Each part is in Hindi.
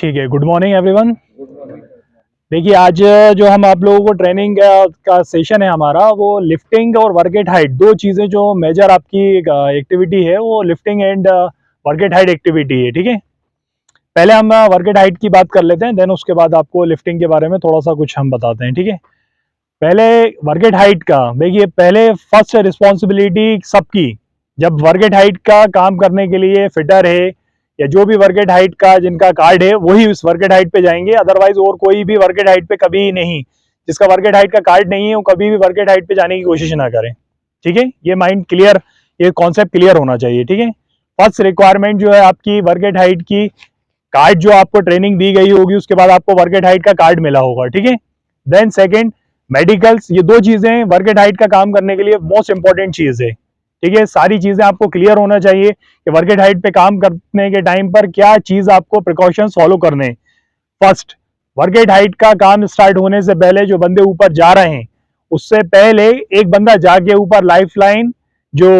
ठीक है। Good morning everyone. देखिए आज जो हम आप लोगों को ट्रेनिंग का सेशन है हमारा, वो लिफ्टिंग और वर्क हाइट, दो चीज़ें जो मेजर आपकी एक्टिविटी है वो lifting and work height activity है। ठीक है, पहले हम वर्क हाइट की बात कर लेते हैं, देन उसके बाद आपको लिफ्टिंग के बारे में थोड़ा सा कुछ हम बताते हैं। ठीक है, पहले वर्क हाइट का देखिए, पहले फर्स्ट रिस्पॉन्सिबिलिटी सबकी, जब वर्क हाइट का काम करने के लिए फिटर है या जो भी वर्क हाइट का जिनका कार्ड है वही उस वर्क हाइट पे जाएंगे, अदरवाइज और कोई भी वर्क हाइट पे कभी नहीं, जिसका वर्क हाइट का कार्ड नहीं है वो कभी भी वर्क हाइट पे जाने की कोशिश ना करें। ठीक है, ये माइंड क्लियर, ये कॉन्सेप्ट क्लियर होना चाहिए। ठीक है, फर्स्ट रिक्वायरमेंट जो है आपकी वर्क हाइट की, कार्ड जो आपको ट्रेनिंग दी गई होगी उसके बाद आपको वर्क हाइट का कार्ड मिला होगा। ठीक है, देन सेकेंड मेडिकल्स, ये दो चीजें वर्क हाइट का काम करने के लिए मोस्ट इंपॉर्टेंट चीज है। ठीक है, सारी चीजें आपको क्लियर होना चाहिए कि वर्क हाइट पे काम करने के टाइम पर क्या चीज आपको प्रिकॉशंस फॉलो करने। फर्स्ट, वर्क हाइट का काम स्टार्ट होने से पहले जो बंदे ऊपर जा रहे हैं उससे पहले एक बंदा जाके ऊपर लाइफ लाइन जो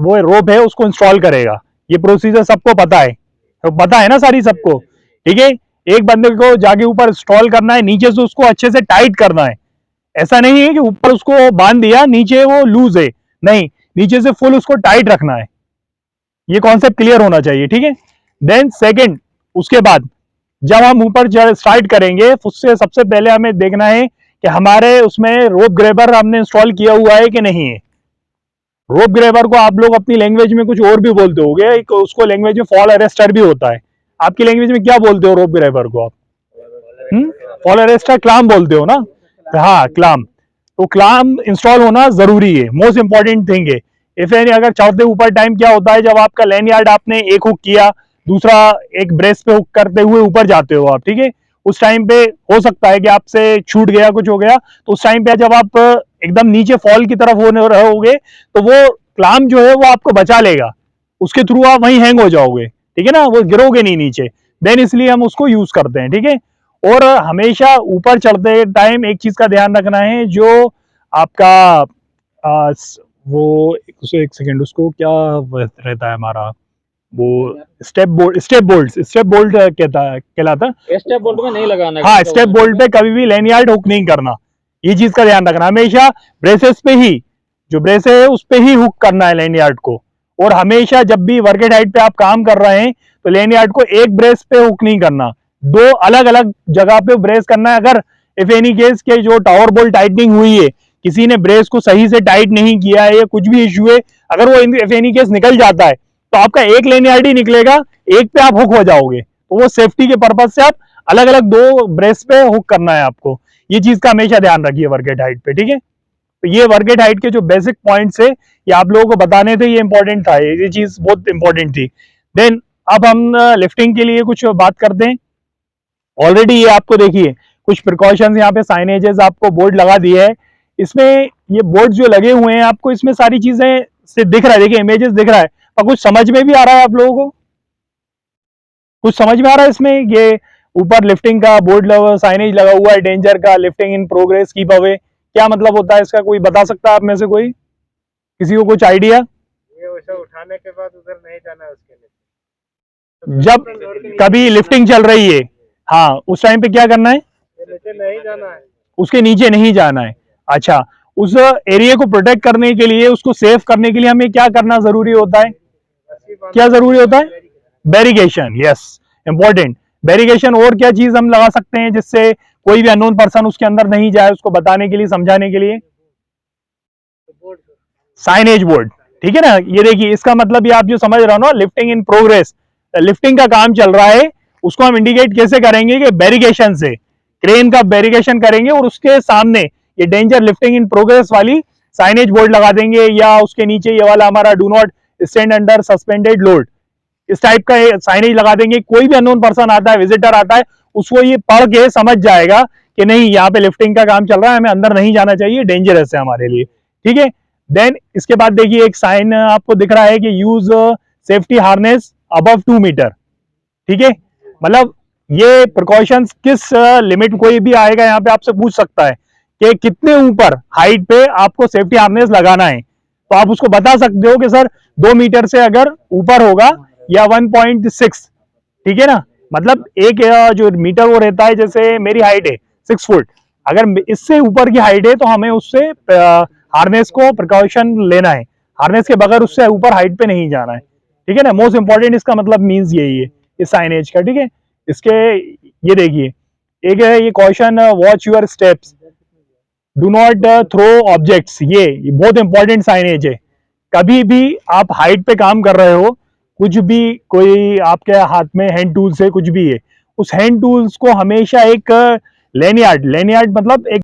वो रोप है उसको इंस्टॉल करेगा। ये प्रोसीजर सबको पता है, तो पता है ना सारी सबको। ठीक है, एक बंदे को जाके ऊपर इंस्टॉल करना है, नीचे से उसको अच्छे से टाइट करना है। ऐसा नहीं है कि ऊपर उसको बांध दिया नीचे वो लूज है, नहीं, नीचे से फुल उसको टाइट रखना है। ये कॉन्सेप्ट क्लियर होना चाहिए। ठीक है, देन सेकंड, उसके बाद जब हम ऊपर स्टार्ट करेंगे उससे सबसे पहले हमें देखना है कि हमारे उसमें रोप ग्रेबर हमने इंस्टॉल किया हुआ है कि नहीं है। रोप ग्रेबर को आप लोग अपनी लैंग्वेज में कुछ और भी बोलते होगे, उसको लैंग्वेज में फॉल अरेस्टर भी होता है। आपकी लैंग्वेज में क्या बोलते हो रोप ग्रेबर को आप? फॉल अरेस्टर क्लाम बोलते हो ना? हाँ, क्लाम। तो क्लाम इंस्टॉल होना जरूरी है, मोस्ट इंपॉर्टेंट थिंग है। इफ एनी अगर चढ़ते ऊपर टाइम क्या होता है, जब आपका लैंड यार्ड आपने एक हुक किया, दूसरा एक ब्रेस पे हुक करते हुए ऊपर जाते हो आप, ठीक है, उस टाइम पे हो सकता है कि आपसे छूट गया, कुछ हो गया, तो उस टाइम पे जब आप एकदम नीचे फॉल की तरफ होने रहोगे तो वो क्लाम जो है वो आपको बचा लेगा, उसके थ्रू आप वहीं हैंग हो जाओगे। ठीक है ना, वो गिरोगे नहीं नीचे। देन इसलिए हम उसको यूज करते हैं। ठीक है, और हमेशा ऊपर चढ़ते टाइम एक चीज का ध्यान रखना है, जो आपका वो उसे एक सेकेंड, उसको क्या रहता है हमारा वो स्टेप बोल्ट कहलाता है। स्टेप बोल्ट में नहीं लगाना। हाँ, स्टेप बोल्ट पे कभी भी लैंड यार्ड हुक नहीं करना, ये चीज का ध्यान रखना। हमेशा ब्रेसेस पे ही, जो ब्रेसेस है उस पे ही हुक करना है लैंड यार्ड को। और हमेशा जब भी वर्क हाइट पे आप काम कर रहे हैं तो लैंड यार्ड को एक ब्रेस पे हुक नहीं करना, दो अलग अलग जगह पे ब्रेस करना है। अगर इफ एनी केस के जो टावर बोल्ट टाइटनिंग हुई है, किसी ने ब्रेस को सही से टाइट नहीं किया है या कुछ भी इश्यू है, अगर वो इफ एनी केस निकल जाता है तो आपका एक लैंड यार्ड ही निकलेगा, एक पे आप हुक हो जाओगे। तो वो सेफ्टी के पर्पज से आप अलग अलग दो ब्रेस पे हुक करना है आपको। ये चीज का हमेशा ध्यान रखिए वर्क हाइट पे। ठीक है, तो ये वर्क हाइट के जो बेसिक पॉइंट्स है ये आप लोगों को बताने थे, ये इंपॉर्टेंट था, ये चीज बहुत इंपॉर्टेंट थी। देन अब हम लिफ्टिंग के लिए कुछ बात करते हैं। ऑलरेडी ये आपको देखिए कुछ प्रिकॉशंस यहाँ पे साइनेजेस आपको बोर्ड लगा दिए है, इसमें ये बोर्ड जो लगे हुए हैं आपको इसमें सारी चीजें से दिख रहा है, देखिए इमेजेस दिख रहा है, और कुछ समझ में भी आ रहा है आप लोगों को? कुछ समझ में आ रहा है इसमें? ये ऊपर लिफ्टिंग का बोर्ड साइनेज लगा हुआ है, डेंजर का, lifting in progress, keep away, क्या मतलब होता है इसका? कोई बता सकता है आप में से कोई? किसी को कुछ आइडिया? ये वैसे उठाने के बाद उधर नहीं जाना है उसके लिए। जब कभी लिफ्टिंग चल रही है, हाँ, उस टाइम पे क्या करना है? नीचे नहीं जाना है, उसके नीचे नहीं जाना है। अच्छा, उस एरिया को प्रोटेक्ट करने के लिए, उसको सेफ करने के लिए हमें क्या करना जरूरी होता है? क्या जरूरी होता है? बैरिगेशन। यस, इंपॉर्टेंट बैरिगेशन। और क्या चीज हम लगा सकते हैं जिससे कोई भी अननोन पर्सन उसके अंदर नहीं जाए, उसको बताने के लिए, समझाने के लिए? Signage board. ठीक है ना, ये देखिए इसका मतलब ये आप जो समझ रहे हो ना, लिफ्टिंग इन प्रोग्रेस, लिफ्टिंग का काम चल रहा है, उसको हम इंडिकेट कैसे करेंगे कि बैरिगेशन से, क्रेन का बैरिगेशन करेंगे और उसके सामने ये डेंजर लिफ्टिंग इन प्रोग्रेस वाली साइनेज बोर्ड लगा देंगे, या उसके नीचे ये वाला हमारा do not stand under suspended load, इस टाइप का साइनेज लगा देंगे। कोई भी अननोन पर्सन आता है, विजिटर आता है, उसको ये पढ़ के समझ जाएगा कि नहीं, यहाँ पे लिफ्टिंग का काम चल रहा है, हमें अंदर नहीं जाना चाहिए, डेंजरस है हमारे लिए। ठीक है, देन इसके बाद देखिए एक साइन आपको दिख रहा है कि use safety harness above 2 metre. ठीक है, मतलब ये प्रिकॉशंस किस लिमिट, कोई भी आएगा यहाँ पे आपसे पूछ सकता है कि कितने ऊपर हाइट पे आपको सेफ्टी हार्नेस लगाना है, तो आप उसको बता सकते हो कि सर 2 मीटर से अगर ऊपर होगा या 1.6, ठीक है ना, मतलब एक जो मीटर वो रहता है, जैसे मेरी हाइट है 6 फुट, अगर इससे ऊपर की हाइट है तो हमें उससे हार्नेस को प्रिकॉशन लेना है, हार्नेस के बगैर उससे ऊपर हाइट पे नहीं जाना है, ठीक है ना। मोस्ट इंपॉर्टेंट इसका मतलब मीन्स यही है इस साइनेज का, ठीक है। इसके ये देखिए, एक है ये question, watch your steps, do not throw objects, ये बहुत इंपॉर्टेंट साइनेज है। कभी भी आप हाइट पे काम कर रहे हो, कुछ भी कोई आपके हाथ में हैंड टूल्स है, कुछ भी है, उस हैंड टूल्स को हमेशा एक लेनियार्ड, लेनियार्ड मतलब एक